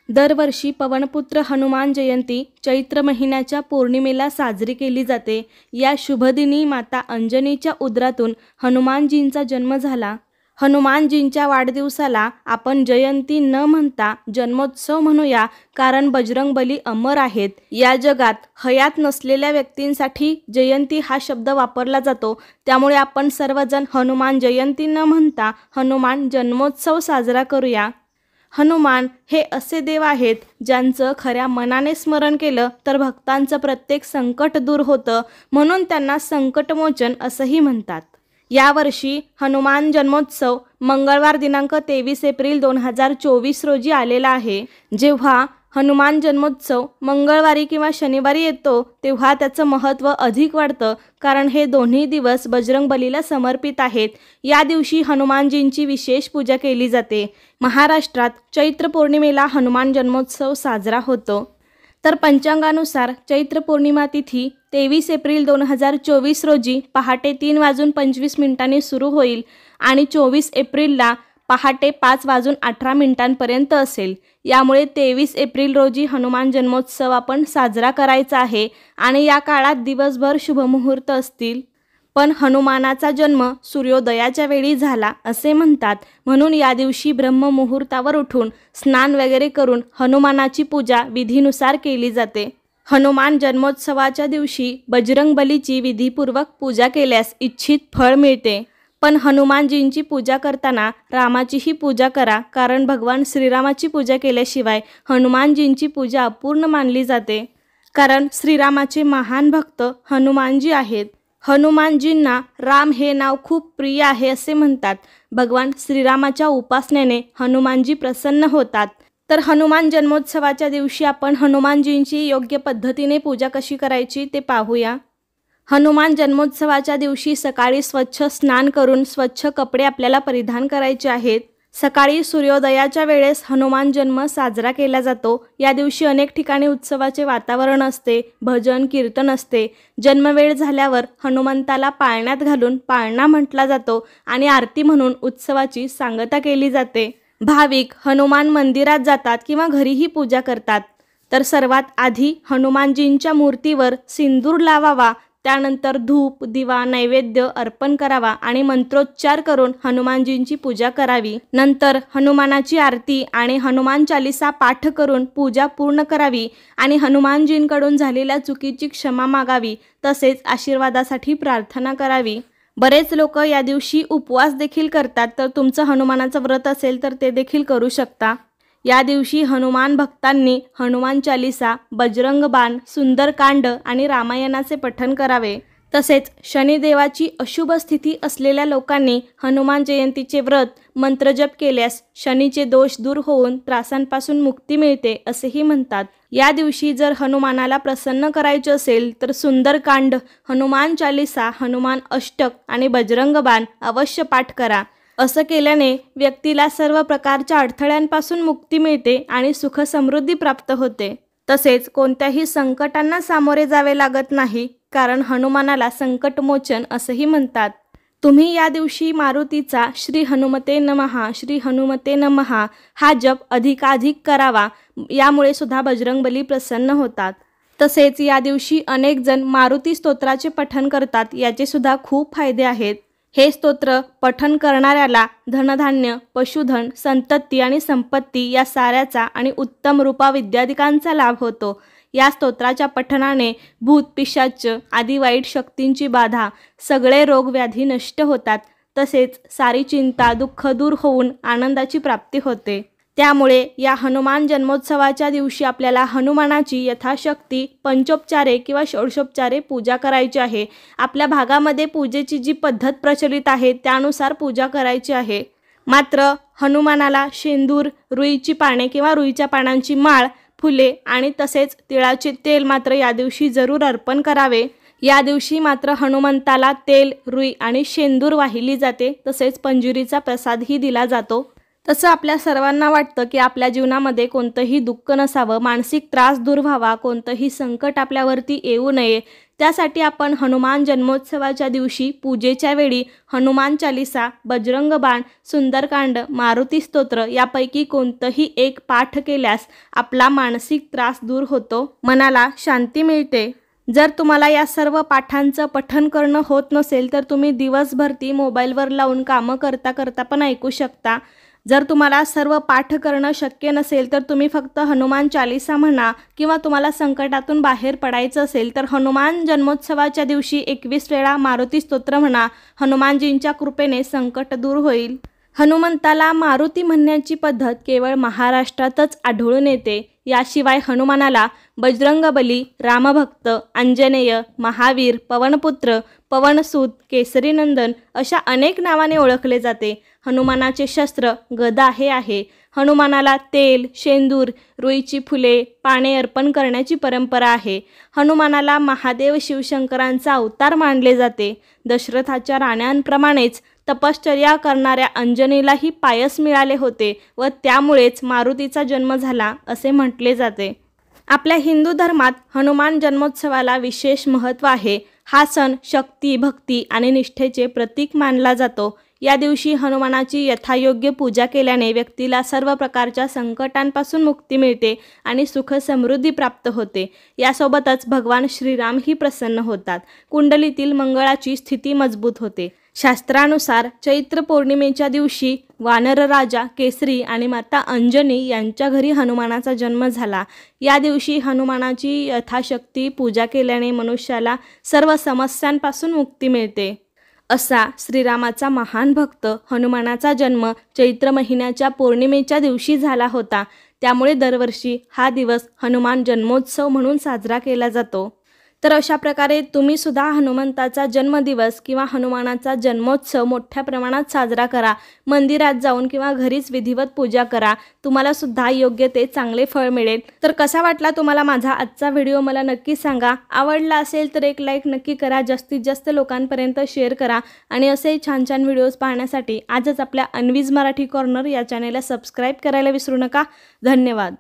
दरवर्षी पवनपुत्र हनुमान जयंती चैत्र महिन्याच्या पौर्णिमेला साजरी केली जाते। या शुभदिनी माता अंजनीच्या उदरातून हनुमानजींचा जन्म झाला। हनुमानजींच्या वाढदिवसाला आपण जयंती न म्हणता जन्मोत्सव म्हणूया, कारण बजरंगबली अमर आहेत। या जगात हयात नसलेल्या व्यक्तींसाठी जयंती हा शब्द वापरला जातो, त्यामुळे आपण सर्वजण हनुमान जयंती न म्हणता हनुमान जन्मोत्सव साजरा करूया। हनुमान हे असे देव आहेत ज्यांचं खऱ्या मनाने स्मरण केलं तर भक्तांचं प्रत्येक संकट दूर होतं, म्हणून त्यांना संकटमोचन असंही म्हणतात। यावर्षी हनुमान जन्मोत्सव मंगळवार दिनांक 23 एप्रिल 2024 रोजी आलेला आहे। जेव्हा हनुमान जन्मोत्सव मंगळवारी किंवा शनिवारी येतो तेव्हा त्याचं महत्त्व अधिक वाढतं, कारण हे दोन्ही दिवस बजरंगबलीला समर्पित आहेत। या दिवशी हनुमानजींची विशेष पूजा केली जाते। महाराष्ट्रात चैत्र पौर्णिमेला हनुमान जन्मोत्सव साजरा होतो। तर पंचांगानुसार चैत्र पौर्णिमा तिथी 23 एप्रिल 2024 रोजी पहाटे 3:25 सुरू होईल आणि 24 एप्रिलला पहाटे 5:18 असेल। यामुळे 23 एप्रिल रोजी हनुमान जन्मोत्सव आपण साजरा करायचा आहे आणि या काळात दिवसभर शुभमुहूर्त असतील। पण हनुमानाचा जन्म सूर्योदयाच्या वेळी झाला असे म्हणतात, म्हणून या दिवशी ब्रह्ममुहूर्तावर उठून स्नान वगैरे करून हनुमानाची पूजा विधीनुसार केली जाते। हनुमान जन्मोत्सवाच्या दिवशी बजरंगबलीची विधीपूर्वक पूजा केल्यास इच्छित फळ मिळते। पण हनुमानजींची पूजा करताना रामाचीही पूजा करा, कारण भगवान श्रीरामाची पूजा केल्याशिवाय हनुमानजींची पूजा अपूर्ण मानली जाते। कारण श्रीरामाचे महान भक्त हनुमानजी आहेत। हनुमानजींना राम हे नाव खूप प्रिय आहे असे म्हणतात। भगवान श्रीरामाच्या उपासनेने हनुमानजी प्रसन्न होतात। तर हनुमान जन्मोत्सवाच्या दिवशी आपण हनुमानजींची योग्य पद्धतीने पूजा कशी करायची ते पाहूया। हनुमान जन्मोत्सवाच्या दिवशी सकाळी स्वच्छ स्नान करून स्वच्छ कपडे आपल्याला परिधान करायचे आहेत। सकाळी सूर्योदयाच्या वेळेस हनुमान जन्म साजरा केला जातो। या दिवशी अनेक ठिकाणी उत्सवाचे वातावरण असते, भजन कीर्तन असते। जन्मवेळ झाल्यावर हनुमंताला पाळण्यात घालून पाळणा म्हटला जातो आणि आरती म्हणून उत्सवाची सांगता केली जाते। भाविक हनुमान मंदिरात जातात किंवा घरीही पूजा करतात। तर सर्वात आधी हनुमानजींच्या मूर्तीवर सिंदूर लावावा, त्यानंतर धूप दिवा नैवेद्य अर्पण करावा आणि मंत्रोच्चार करून हनुमानजींची पूजा करावी। नंतर हनुमानाची आरती आणि हनुमान चालीसा पाठ करून पूजा पूर्ण करावी आणि हनुमानजींकडून झालेल्या चुकीची क्षमा मागावी, तसेच आशीर्वादासाठी प्रार्थना करावी। बरेच लोक या दिवशी उपवास देखील करतात, तर तुमचं हनुमानाचं व्रत असेल तर ते देखील करू शकता। या दिवशी हनुमान भक्तांनी हनुमान चालीसा, बजरंग बाण, सुंदरकांड आणि रामायणाचे पठण करावे। तसेच शनिदेवाची अशुभ स्थिती असलेल्या लोकांनी हनुमान जयंतीचे व्रत मंत्रजप केल्यास शनीचे दोष दूर होऊन त्रासांपासून मुक्ती मिळते असेही म्हणतात। या दिवशी जर हनुमानाला प्रसन्न करायचे असेल तर सुंदरकांड, हनुमान चालीसा, हनुमान अष्टक आणि बजरंग बाण अवश्य पाठ करा। असं केल्याने व्यक्तीला सर्व प्रकारच्या अडथळ्यांपासून मुक्ती मिळते आणि सुख समृद्धी प्राप्त होते। तसेच कोणत्याही संकटांना सामोरे जावे लागत नाही, कारण हनुमानाला संकटमोचन असंही म्हणतात। तुम्ही या दिवशी मारुतीचा श्री हनुमते नमः श्री हनुमते नमः हा जप अधिकाधिक करावा, यामुळे सुद्धा बजरंगबली प्रसन्न होतात। तसेच या दिवशी अनेक जण मारुती स्तोत्राचे पठण करतात, याचे सुद्धा खूप फायदे आहेत। हे स्तोत्र पठण करणाऱ्याला धनधान्य, पशुधन, संतती आणि संपत्ती या साऱ्याचा आणि उत्तम रूपा विद्याधिकांचा लाभ होतो। या स्तोत्राच्या पठणाने भूत पिशाच आदी वाईट शक्तींची बाधा, सगळे रोग व्याधी नष्ट होतात। तसेच सारी चिंता दुःख दूर होऊन आनंदाची प्राप्ती होते। त्यामुळे या हनुमान जन्मोत्सवाच्या दिवशी आपल्याला हनुमानाची यथाशक्ती पंचोपचारे किंवा षोडशोपचारे पूजा करायची आहे। आपल्या भागामध्ये पूजेची जी पद्धत प्रचलित आहे त्यानुसार पूजा करायची आहे। मात्र हनुमानाला शेंदूर, रुईची पाने किंवा रुईच्या पानांची माळ, फुले आणि तसेच तिळाचे तेल मात्र या दिवशी जरूर अर्पण करावे। या दिवशी मात्र हनुमंताला तेल, रुई आणि शेंदूर वाहिली जाते, तसेच पंजुरीचा प्रसादही दिला जातो। तसं आपल्या सर्वांना वाटतं की आपल्या जीवनामध्ये कोणतंही दुःख नसावं, मानसिक त्रास दूर व्हावा, कोणतंही संकट आपल्यावरती येऊ नये, त्यासाठी आपण हनुमान जन्मोत्सवाच्या दिवशी पूजेच्या वेळी हनुमान चालीसा, बजरंग बाण, सुंदरकांड, मारुती स्तोत्र यापैकी कोणतंही एक पाठ केल्यास आपला मानसिक त्रास दूर होतो, मनाला शांती मिळते। जर तुम्हाला या सर्व पाठांचं पठण करणं होत नसेल तर तुम्ही दिवसभर ती मोबाईलवर लावून कामं करता करता पण ऐकू शकता। जर तुम्हाला सर्व पाठ करणं शक्य नसेल तर तुम्ही फक्त हनुमान चालीसा म्हणा, किंवा तुम्हाला संकटातून बाहेर पडायचं असेल तर हनुमान जन्मोत्सवाच्या दिवशी 21 वेळा मारुती स्तोत्र म्हणा। हनुमानजींच्या कृपेने संकट दूर होईल। हनुमंताला मारुती म्हणण्याची पद्धत केवळ महाराष्ट्रातच आढळून येते। याशिवाय हनुमानाला बजरंगबली, रामभक्त, अंजनेय, महावीर, पवनपुत्र, पवनसूत, केसरीनंदन अशा अनेक नावाने ओळखले जाते। हनुमानाचे शस्त्र गदा हे आहे। हनुमानाला तेल, शेंदूर, रुईची फुले, पाने अर्पण करण्याची परंपरा आहे। हनुमानाला महादेव शिवशंकरांचा अवतार मानले जाते। दशरथाच्या राण्यांप्रमाणेच तपश्चर्या करणाऱ्या अंजनीलाही पायस मिळाले होते व त्यामुळेच मारुतीचा जन्म झाला असे म्हटले जाते। आपल्या हिंदू धर्मात हनुमान जन्मोत्सवाला विशेष महत्त्व आहे। हा सण शक्ती, भक्ती आणि निष्ठेचे प्रतीक मानला जातो। या दिवशी हनुमानाची यथायोग्य पूजा केल्याने व्यक्तीला सर्व प्रकारच्या संकटांपासून मुक्ती मिळते आणि सुख समृद्धी प्राप्त होते। यासोबतच भगवान श्रीरामही प्रसन्न होतात। कुंडलीतील मंगळाची स्थिती मजबूत होते। शास्त्रानुसार चैत्र पौर्णिमेच्या दिवशी वानर राजा केसरी आणि माता अंजनी यांच्या घरी हनुमानाचा जन्म झाला। या दिवशी हनुमानाची यथाशक्ती पूजा केल्याने मनुष्याला सर्व समस्यांपासून मुक्ती मिळते। असा श्रीरामाचा महान भक्त हनुमानाचा जन्म चैत्र महिन्याच्या पौर्णिमेच्या दिवशी झाला होता। त्यामुळे दरवर्षी हा दिवस हनुमान जन्मोत्सव म्हणून साजरा केला जातो। तर अशा प्रकारे तुम्ही सुद्धा हनुमंताचा जन्मदिवस किंवा हनुमानाचा जन्मोत्सव मोठ्या प्रमाणात साजरा करा। मंदिरात जाऊन किंवा घरीच विधिवत पूजा करा। तुम्हाला सुद्धा योग्य ते चांगले फळ मिळेल। तर कसा वाटला तुम्हाला माझा आजचा व्हिडिओ मला नक्की सांगा। आवडला असेल तर एक लाईक नक्की करा, जास्तीत जास्त लोकांपर्यंत शेअर करा आणि असे छान छान व्हिडिओज पाहण्यासाठी आजच आपल्या अन्वीज मराठी कॉर्नर या चॅनेलला सबस्क्राईब करायला विसरू नका। धन्यवाद।